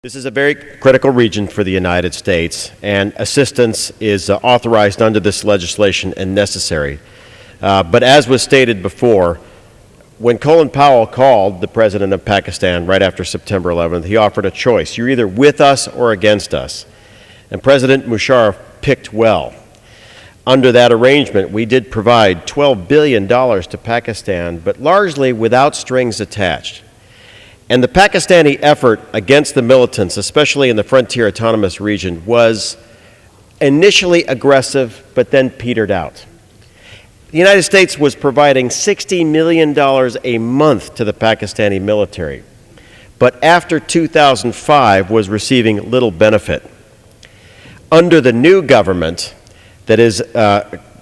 This is a very critical region for the United States, and assistance is authorized under this legislation and necessary. But as was stated before, when Colin Powell called the president of Pakistan right after September 11th, he offered a choice. You're either with us or against us. And President Musharraf picked well. Under that arrangement, we did provide $12 billion to Pakistan, but largely without strings attached. And the Pakistani effort against the militants, especially in the frontier autonomous region, was initially aggressive, but then petered out. The United States was providing $60 million a month to the Pakistani military, but after 2005 was receiving little benefit. Under the new government, that is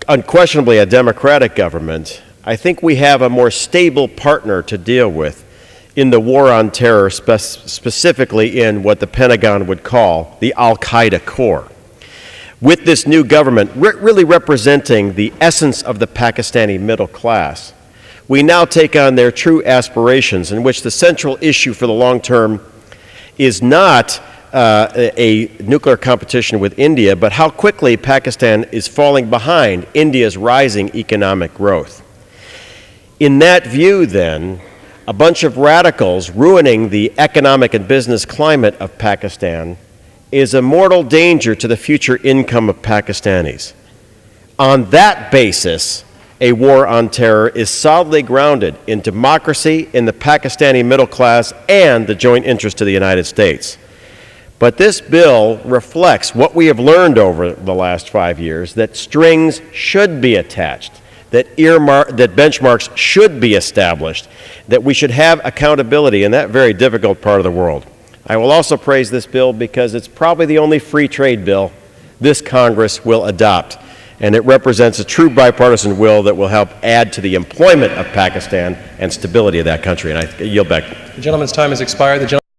unquestionably a democratic government, I think we have a more stable partner to deal with in the war on terror, specifically in what the Pentagon would call the Al-Qaeda core. With this new government really representing the essence of the Pakistani middle class, we now take on their true aspirations, in which the central issue for the long term is not a nuclear competition with India, but how quickly Pakistan is falling behind India's rising economic growth. In that view, then, a bunch of radicals ruining the economic and business climate of Pakistan is a mortal danger to the future income of Pakistanis. On that basis, a war on terror is solidly grounded in democracy, in the Pakistani middle class, and the joint interest of the United States. But this bill reflects what we have learned over the last 5 years, that strings should be attached, that benchmarks should be established, that we should have accountability in that very difficult part of the world. I will also praise this bill because it's probably the only free trade bill this Congress will adopt, and it represents a true bipartisan will that will help add to the employment of Pakistan and stability of that country. And I yield back. The gentleman's time has expired.